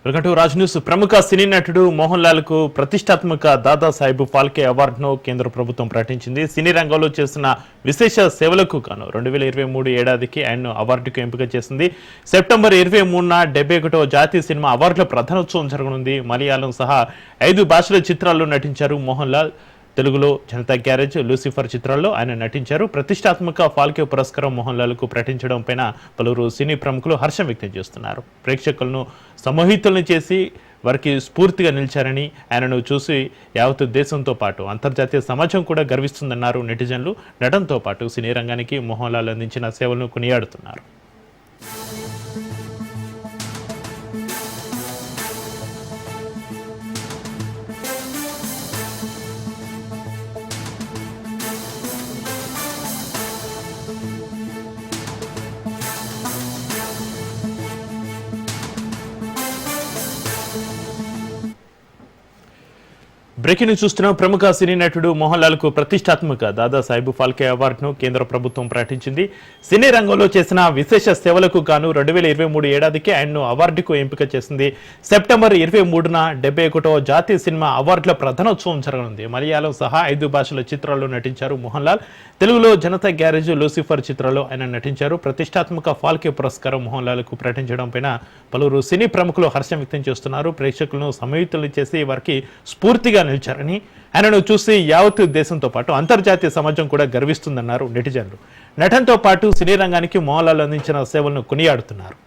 Welcome to Raj news. ప్రముఖ సినీ నటుడు మోహన్ లాల్ కు ప్రతిష్టాత్మక దాదాసాహెబ్ ఫాల్కే అవార్డును కేంద్ర ప్రభుత్వం ప్రకటించింది. సినీ రంగంలో చేసిన విశేష సేవలకు గాను 2023 ఏడాదికి ఆయన్ను అవార్డుకు ఎంపిక చేసింది. సెప్టెంబర్ 23న 71వ జాతీయ సినిమా అవార్డుల ప్రధానోత్సవం జరగనుంది. మలయాళం సహా 5 భాషల చిత్రాల్లో నటించారు మోహన్ లాల్. తెలుగులో జనతా గ్యారేజ్, లూసిఫర్ చిత్రాల్లో ఆయన నటించారు. ప్రతిష్టాత్మక ఫాల్కే పురస్కారం మోహన్ లాల్ కు ప్రకటించడం పైన పలువురు సినీ ప్రముఖులు హర్షం వ్యక్తం చేస్తున్నారు. ప్రేక్షకులను సమ్మోహితులను చేసి వారికి స్ఫూర్తిగా నిలిచారని, ఆయనను చూసి యావత్ దేశంతో పాటు అంతర్జాతీయ సమాజం కూడా గర్విస్తుందన్నారు నెటిజన్లు. నటనతో పాటు సినీ రంగానికి మోహన్ లాల్ అందించిన సేవలను కొనియాడుతున్నారు. బ్రేకింగ్ న్యూస్ చూస్తున్నాం. ప్రముఖ సినీ నటుడు మోహన్ లాల్ కు ప్రతిష్టాత్మక దాదాసాహెబ్ ఫాల్కే అవార్డును కేంద్ర ప్రభుత్వం ప్రకటించింది. సినీ రంగంలో చేసిన విశేష సేవలకు గాను 2023 ఏడాదికి ఆయన్ను అవార్డుకు ఎంపిక చేసింది. సెప్టెంబర్ 23న 71వ జాతీయ సినిమా అవార్డుల ప్రధానోత్సవం జరగనుంది. మలయాళం సహా 5 భాషల చిత్రాల్లో నటించారు మోహన్ లాల్. తెలుగులో జనతా గ్యారేజ్, లూసిఫర్ చిత్రాల్లో ఆయన నటించారు. ప్రతిష్టాత్మక ఫాల్కే పురస్కారం మోహన్ లాల్ కు ప్రకటించడం పైన పలువురు సినీ ప్రముఖులు హర్షం వ్యక్తం చేస్తున్నారు. ప్రేక్షకులను సమ్మోహితులను చేసి వారికి స్ఫూర్తిగా నిలిచారని, ఆయనను చూసి యావత్ దేశంతో పాటు అంతర్జాతీయ సమాజం కూడా గర్విస్తుందన్నారు నెటిజన్లు. నటనతో పాటు సినీ రంగానికి మోహన్ లాల్ అందించిన సేవలను కొనియాడుతున్నారు.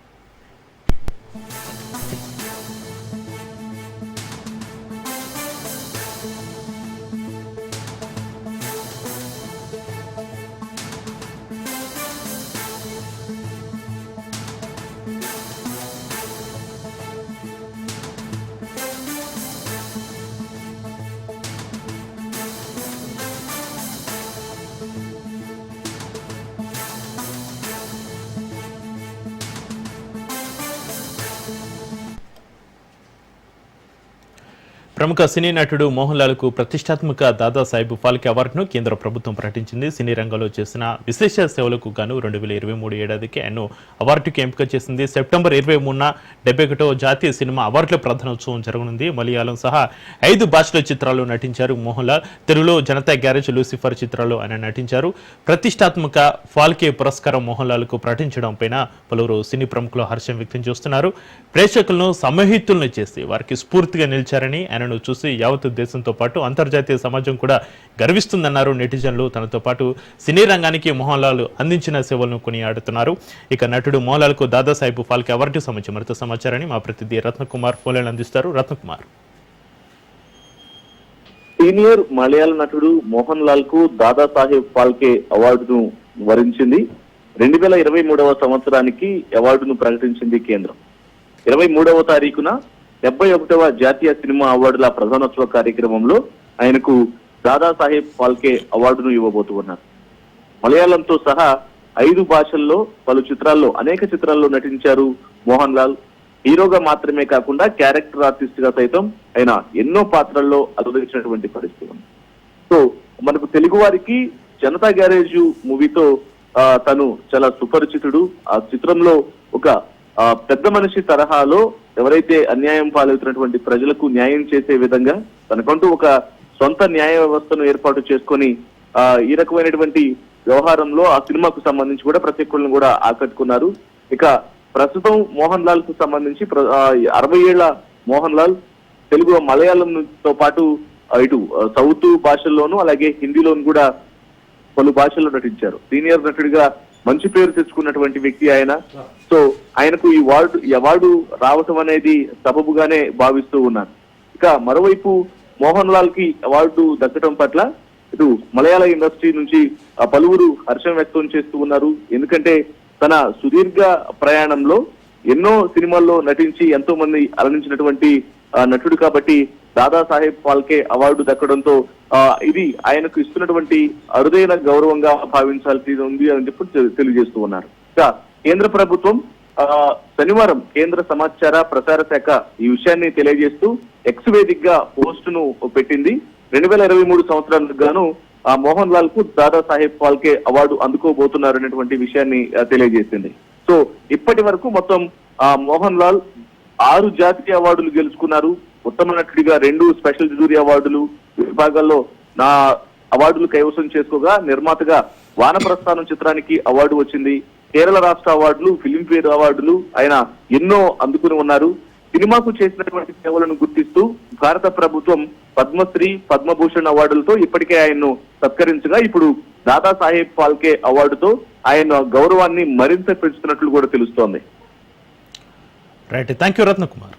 ప్రముఖ సినీ నటుడు మోహన్ లాల్ కు ప్రతిష్టాత్మక దాదాసాహెబ్ ఫాల్కే అవార్డును కేంద్ర ప్రభుత్వం ప్రకటించింది. సినీ రంగంలో చేసిన విశేష సేవలకు గాను 2023 ఏడాదికి ఆయన్ను అవార్డుకు ఎంపిక చేసింది. సెప్టెంబర్ 23న 71వ జాతీయ సినిమా అవార్డుల ప్రధానోత్సవం జరగనుంది. మలయాళం సహా 5 భాషల చిత్రాల్లో నటించారు మోహన్ లాల్. తెలుగులో జనతా గ్యారేజ్, లూసిఫర్ చిత్రాల్లో ఆయన నటించారు. ప్రతిష్టాత్మక ఫాల్కే పురస్కారం మోహన్ లాల్ కు ప్రకటించడం పైన పలువురు సినీ ప్రముఖులు హర్షం వ్యక్తం చేస్తున్నారు. ప్రేక్షకులను సమ్మోహితులను చేసి వారికి స్ఫూర్తిగా నిలిచారని, ఆయనను చూసి యావత్ దేశంతో పాటు అంతర్జాతీయ సమాజం కూడా గర్విస్తుందన్నారు నెటిజన్లు. తనతో పాటు సినీ రంగానికి మోహన్ లాల్ అందించిన సేవలను కొనియాడుతున్నారు. ఇక నటుడు మోహన్ లాల్ కు దాదాసాహెబ్ ఫాల్కే అవార్డు సంబంధించి మరింత సమాచారాన్ని మా ప్రతినిధి రత్నకుమార్ ఫోన్లైన్ అందిస్తారు. రత్నకుమార్. సీనియర్ మలయాళ నటుడు మోహన్ లాల్ కు దాదాసాహెబ్ ఫాల్కే అవార్డును వరించింది. 2023వ సంవత్సరానికి అవార్డును ప్రకటించింది కేంద్రం. 23వ తారీఖున 71వ జాతీయ సినిమా అవార్డుల ప్రధానోత్సవ కార్యక్రమంలో ఆయనకు దాదాసాహెబ్ ఫాల్కే అవార్డును ఇవ్వబోతున్నారు. మలయాళంతో సహా 5 భాషల్లో పలు చిత్రాల్లో, అనేక చిత్రాల్లో నటించారు మోహన్ లాల్. హీరోగా మాత్రమే కాకుండా క్యారెక్టర్ ఆర్టిస్ట్ గా సైతం ఆయన ఎన్నో పాత్రల్లో అలరించినటువంటి పరిస్థితి ఉంది. సో మనకు తెలుగు వారికి జనతా గ్యారేజ్ మూవీతో తను చాలా సుపరిచితుడు. ఆ చిత్రంలో ఒక పెద్ద మనిషి తరహాలో ఎవరైతే అన్యాయం పాలవుతున్నటువంటి ప్రజలకు న్యాయం చేసే విధంగా తనకంటూ ఒక సొంత న్యాయ వ్యవస్థను ఏర్పాటు చేసుకొని ఈ రకమైనటువంటి వ్యవహారంలో ఆ సినిమాకు సంబంధించి కూడా ప్రత్యేకులను కూడా ఆకట్టుకున్నారు. ఇక ప్రస్తుతం మోహన్ లాల్ కు సంబంధించి 60 ఏళ్ల మోహన్ లాల్ తెలుగు, మలయాళంతో పాటు ఇటు సౌత్ భాషల్లోనూ అలాగే హిందీలోను కూడా పలు భాషల్లో నటించారు. సీనియర్ నటుడిగా మంచి పేరు తెచ్చుకున్నటువంటి వ్యక్తి ఆయన. సో ఆయనకు ఈ అవార్డు రావటం అనేది సబబుగానే భావిస్తూ ఉన్నారు. ఇక మరోవైపు మోహన్ లాల్ కి అవార్డు దక్కడం పట్ల ఇటు మలయాళ ఇండస్ట్రీ నుంచి పలువురు హర్షం వ్యక్తం చేస్తూ ఉన్నారు. ఎందుకంటే తన సుదీర్ఘ ప్రయాణంలో ఎన్నో సినిమాల్లో నటించి ఎంతో మంది అలరించినటువంటి నటుడు కాబట్టి దాదాసాహెబ్ ఫాల్కే అవార్డు దక్కడంతో ఇది ఆయనకు ఇస్తున్నటువంటి అరుదైన గౌరవంగా భావించాల్సి ఉంది అని చెప్పి తెలియజేస్తూ ఉన్నారు. ఇక కేంద్ర ప్రభుత్వం శనివారం కేంద్ర సమాచార ప్రసార శాఖ ఈ విషయాన్ని తెలియజేస్తూ ఎక్స్ వేదికగా పోస్టును పెట్టింది. 2023 సంవత్సరానికి గాను మోహన్ లాల్ కు దాదాసాహెబ్ ఫాల్కే అవార్డు అందుకోబోతున్నారు అనేటువంటి విషయాన్ని తెలియజేసింది. సో ఇప్పటి వరకు మొత్తం మోహన్ లాల్ 6 జాతీయ అవార్డులు గెలుచుకున్నారు. ఉత్తమ నటుడిగా 2 స్పెషల్ జ్యూరీ అవార్డులు విభాగాల్లో నా అవార్డులు కైవసం చేసుకోగా, నిర్మాతగా వానప్రస్థానం చిత్రానికి అవార్డు వచ్చింది. కేరళ రాష్ట్ర అవార్డులు, ఫిలింఫేర్ అవార్డులు ఆయన ఎన్నో అందుకుని ఉన్నారు. సినిమాకు చేసినటువంటి సేవలను గుర్తిస్తూ భారత ప్రభుత్వం పద్మశ్రీ, పద్మభూషణ్ అవార్డులతో ఇప్పటికే ఆయన్ను సత్కరించగా, ఇప్పుడు దాదాసాహెబ్ ఫాల్కే అవార్డుతో ఆయన గౌరవాన్ని మరింత పెంచుతున్నట్లు కూడా తెలుస్తోంది. Right, thank you Ratnakumar.